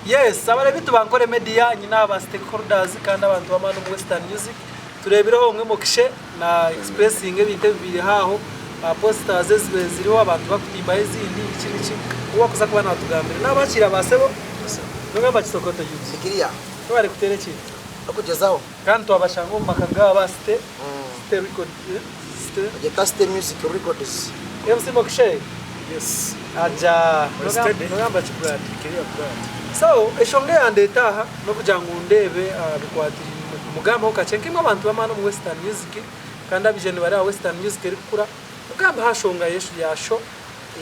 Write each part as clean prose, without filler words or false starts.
Yes, abare bitu bankore media nyina aba stakeholders kandi abantu bamana mu Western Music tureberaho mwe Moxy na expressing ibintu bibiri haho posters ziriho abantu bakutimba izindi iki uwakoza kuba natugambira nabakira basebo ngamba Sokoto yuzi Kiriya twari kutereki akugezaho kandi twabashango makanga baste record State Music Records MC Moxy Yes. aja ngamba chibrad Kiriya brand so eshonge andetaha no kujangu ndebe bikwatiri mugamba ukachenke abantu bamana mu Western Music kandi abijene bari Western Music iri kukura mugamba hashonga yeshu ya show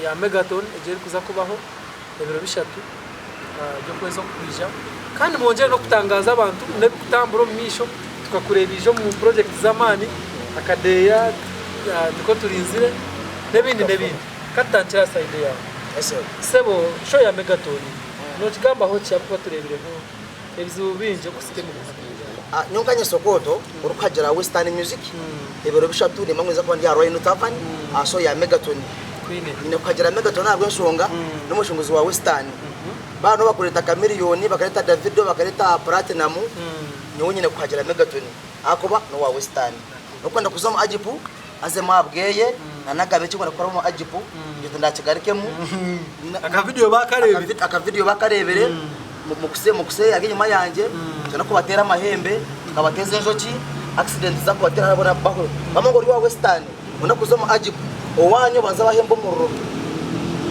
ya Megaton ejeri kuza kubaho ebiro bishatu byo kwezo kwija kandi mwongere no kutangaza abantu ne kutambura misho tukakurebijo mu project zamani akadeya diko turinzire nebindi katantira side yawe sebo show ya Megaton no kigamba ho cyapfa turebireho ebizu binje kusite mu nyonganye Sokoto urukagera Western Music ebero bishatu ne mamweza kwa ndi Royal Tavern aso ya Megaton nyine kugera Megaton ntabwo nsonga n'umushunguzi wa Western bano bakureta kamiliyoni bakareta Davido bakareta Platinum nyo nyine kugera Megaton akoba no wa Western no kwenda kuzama ajipu aze mabweye nanagabe cyangwa nakora mu ajipu ngito ndakigarikemu aka video bakarebere mukuse yage nyuma yanje cyane ko batera amahembe kabateze injoki accident za ko batera abona baho bamongo riwa Western unda kuzoma ajipu owanyo banza bahembo mururo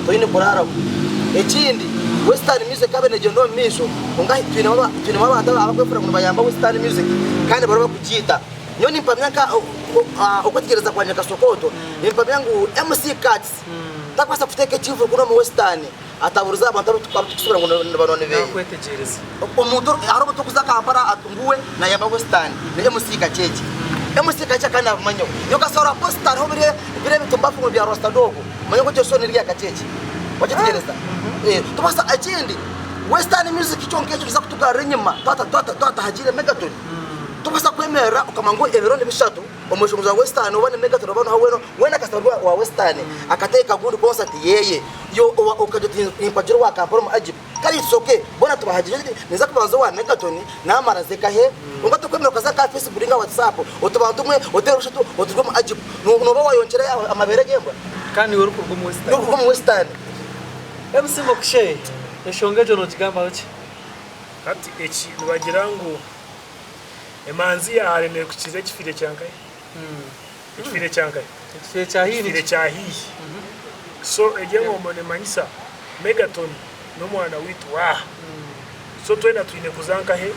to ine kurara ekindi Western Music kabeneje ndo misho ungahi twine maba ataba abakwefura ngo bayamba Western Music kandi baraba kujita nyo nimpamyaka ukwetegereza kwa nyaka Sokoto nimpamyangu MC Cuts takwasa kuteke chivu kuno mu Western ataburuza abantu tukubira ngo banone be kwetegereza umuntu arobo tukuza kampara atunguwe na yaba Western ne MC Kachechi MC Kachechi kana manyo yo kasora poster ho bire bitumbafu mu bya roster dogo manyo ko cyo niriya Kachechi wajetegereza tubasa agende Western Music cyonke cyo kutugara nyuma tata hagire Megaton tubasa kwemera ukamango eberone bishatu umushunguza wa Western ubane Megaton ubane haweno wena kasabwa wa Western akateka good concert yeye yo ukajya impagiro wa kamporo mu Egypt kali soke bona tubahagije neza kubanza wa Megaton namaraze kahe ngo tukwemera kaza ka Facebook nga WhatsApp utubantu mwe uterushatu utugwa mu Egypt no ba wayongereye amabere gemba kandi uri kurwa mu Western MC Moxy eshongeje no kigamba uki ati echi bagira ngo emanzi yarene kukize kifire cyangaye kifire cyangaye kifire cyahiye so ejengo mbone manyisa Megaton no mwana witu so twena twine kuzanka he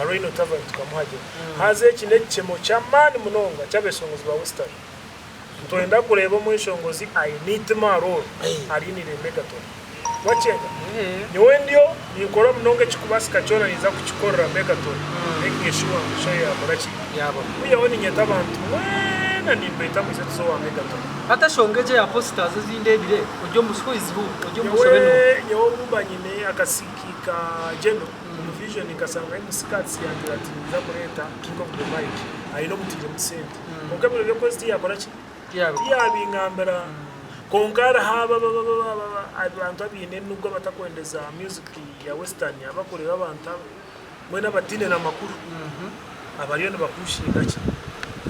Royal Tavern tukamuhaje haze kinechemo chamani munonga cyabesongozi ba Western twenda kureba mu ishongozi I need maro ari ni Megaton wachenga niwe ndio nikora mnonge chikubasika chona niza kuchikora Megaton making sure shoya murachi yabo uyabona inyeta abantu wena nimbeta mu isetso wa Megaton hata shongeje ya posters zindebire ujyo mushoyizi bu ujyo mushobeno yo ubanyine akasikika gendo vision ikasanga imusikatsi yangira ati niza kureta king of the mic ayino mutije musente ukabiro byo post yakora ki yabingambera konkara haba abantu abine nubwo batakwendeza music ya Western abakorera abantu mwena batine na makuru abariyo bakushinga ki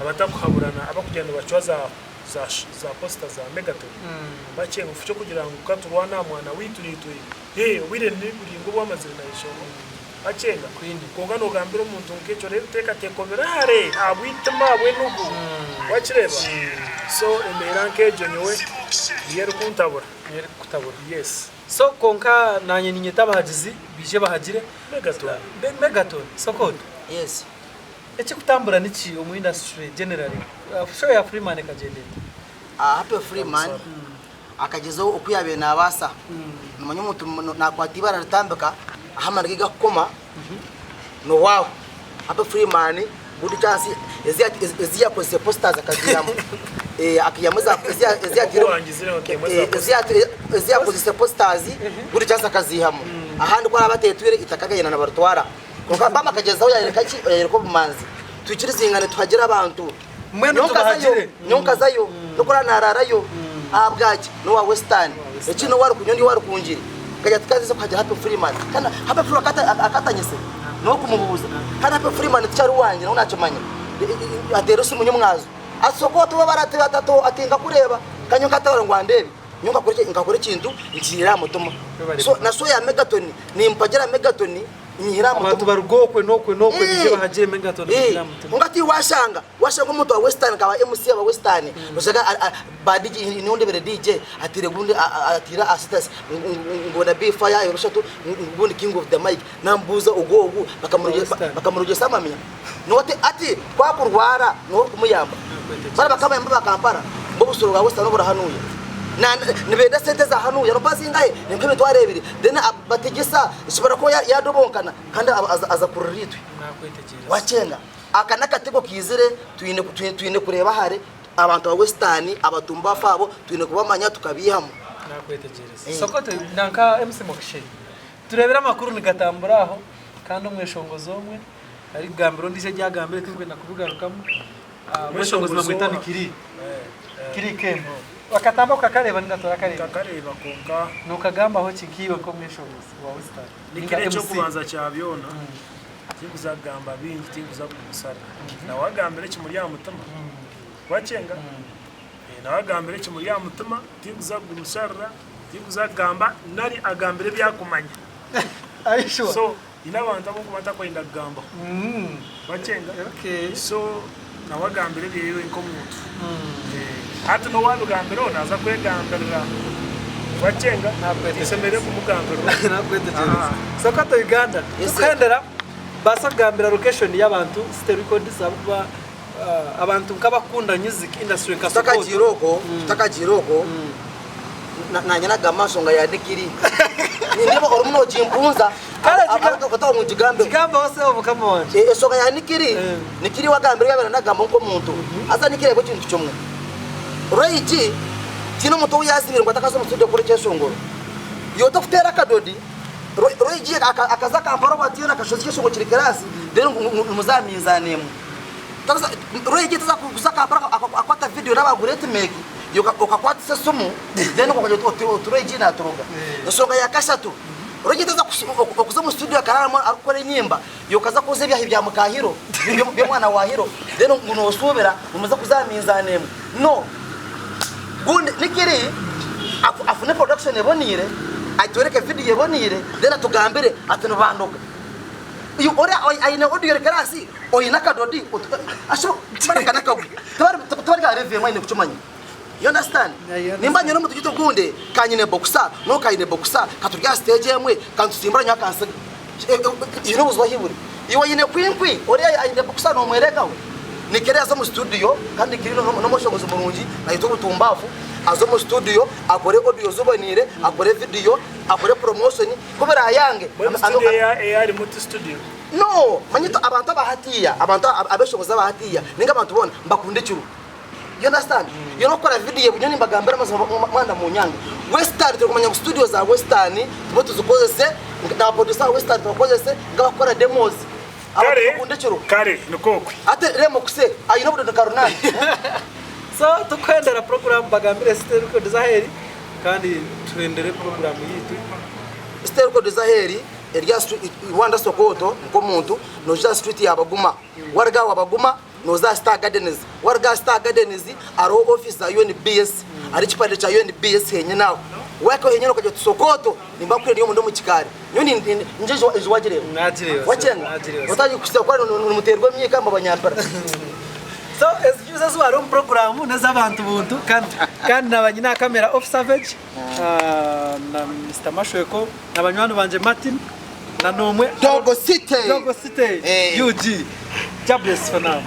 abatakuhaburana abakugenda bacwaza za poster za Megaton bacenga ufucyo kugira ngo katurwana mwana witurituye wire ni buringo bwamazira na ishomo bacenga kongano gambira umuntu nkecho rero teka tekomera hare abwitama bwenugu wachireba so emeranke jonyowe yeri kuntabura yes so konka nanye ninyeta bahagizi bije bahagire Megaton Sokoto yes eche kutambura niki mu industry generally show ya Freeman kagende happy Freeman akagezo ukuyabe nabasa numanyo muntu nakwatibara ritambika ahamargiga koma no wow happy Freeman good chance ezia kose posters akagiramo akiyamuza ezia kose posters good chance akazihamo ahandi kwa abatetwire itakagayena na barutwara konka bama kagezaho yereko bumanzi tukirizinga tuhagira abantu mwendo tubahagire nyonkazayo nokora nararayo abwaje no wa Western ekino wari kunyondi wari kunjiri kajya tukaziza kwaje Happy Freeman kana Happy Freeman akatanyise no kumubuza kana Happy Freeman cyari wanjye naho nacyo manya atero si munyumwazo asokoto babarate batatu atinga kureba kanyo katabara ngo andebe nyunga kuri kintu nkira mutuma so naso ya megatoni ni mpagera megatoni nyira mutuma abantu barugokwe nokwe nije bahaje megatoni nyira mutuma ngati washanga umuntu wa Western kawa MC wa Western ushaka badiji inonde bere DJ atire gundi atira assistance ngona be fire yorushatu ngundi king of the mic nambuza ugogu bakamuruje samamya note ati kwa kurwara no kumuyamba bara bakamamba bakampara mbo busoro bwa Western burahanuye na nibeda sente za hanuye no pasi ngahe nimpeme twarebire then bategesa ishobora ko yadobonkana kandi aza kururitwe wacenga akana katego kizire tuyine kureba hare abantu ba Western abatumba fabo tuyine kubamanya tukabihamo nakwetegereza Sokoto nanka MC Moxy turebera amakuru nigatambura aho kandi umweshongozo umwe ari bwambiro ndije ryagambire kwingwe nakubugarukamo mweshongozo namwitani kiri kembo wakatamba ukakareba ndatora kareba konka nukagamba aho kikiwe ko mweshongozo wa Western nikire cyo kubanza cyabyona kuzagamba bingi kuzagumusara na wagambere kimuri ya mutama wacenga na wagambere kimuri ya mutama kuzagumusara kuzagamba nari agambere byakumanya aisho so inabanta mu kumata ko indagamba wacenga okay so na wagambere biyewe ko muntu hatu no wagambere onaza kwegambera wacenga isemere kumugambero nakwetegereza Sokoto Uganda ukendera basagambira location y'abantu state record sabuba abantu nk'abakunda music industry nka Sokoto takajiroko nanyana gamasonga ya dikiri niba orumo jimpunza akatoka mu kigambe wose obukamo wanje songa ya nikiri wagambira yabana nagamba nko muntu asa nikire ko kintu cyomwe Reiji tino muto uyazibira ngo atakazo mutude kuri cyeshongoro yoto kutera kadodi Reiji akaza kamparo batiyona kashozi cyeshongo kiri karasi rero muzamizanemo taza Reiji taza kuzaka kamparo akwata video n'abagurete make ukakwatse sumu then ukaje Reiji na turuga songa ya kashatu Reiji taza kuza mu studio akararamo akora inyimba yokaza kuze byahi bya mukahiro byo mwana wa hiro then umuntu osubera umuza kuzamizanemo no gundi nikiri afune production ebonire atoreke video ebonire then atugambire atino bandoka iyo ora ayina audio rekarasi oyina kadodi asho baraka nakabu tawari review mwine kuchumanya you understand nimba nyono mutu gito gunde kanyine boxer no kanyine boxer katurya stage yemwe kantusimbura nyakanse ino buzwa hiburi iyo yine kwinkwi ora ayine boxer no mwereka we nikere azo mu studio kandi kirino no moshongozo murungi ayito butumbafu azo mu studio akore audio zobonire akore video akore promotion kubera ayange studio ya mu studio no manyito abantu bahatiya abantu abeshongoza bahatiya ninga abantu bona mbakunde cyuru you understand you know kora video bunyoni mbagambira mwana mu nyange Western tukumanya mu studio za Western tubo tuzukozese na producer Western tukozese ngabakora demos kare nukokwe ate remo kuse ayino budo karunani so tukwendera program bagambire state record zaheri kandi turendere program yitu state record zaheri Elia street Rwanda Sokoto nko muntu no ja street yabaguma warga wabaguma no za Star Gardens warga Star Gardens aro office za UNBS ari kipande cha UNBS henye nawo wako henye no kaje Sokoto nimbakure niyo mundo mu kikari nyoni njeje wajire wacenga utaje kusya kwa numuterwa myika mbabanyambara so as wari program neza abantu buntu kandi nabanyina kamera off savage na Mr Mashweko nabanywana banje Martin na nomwe Dogo City UG jobless for now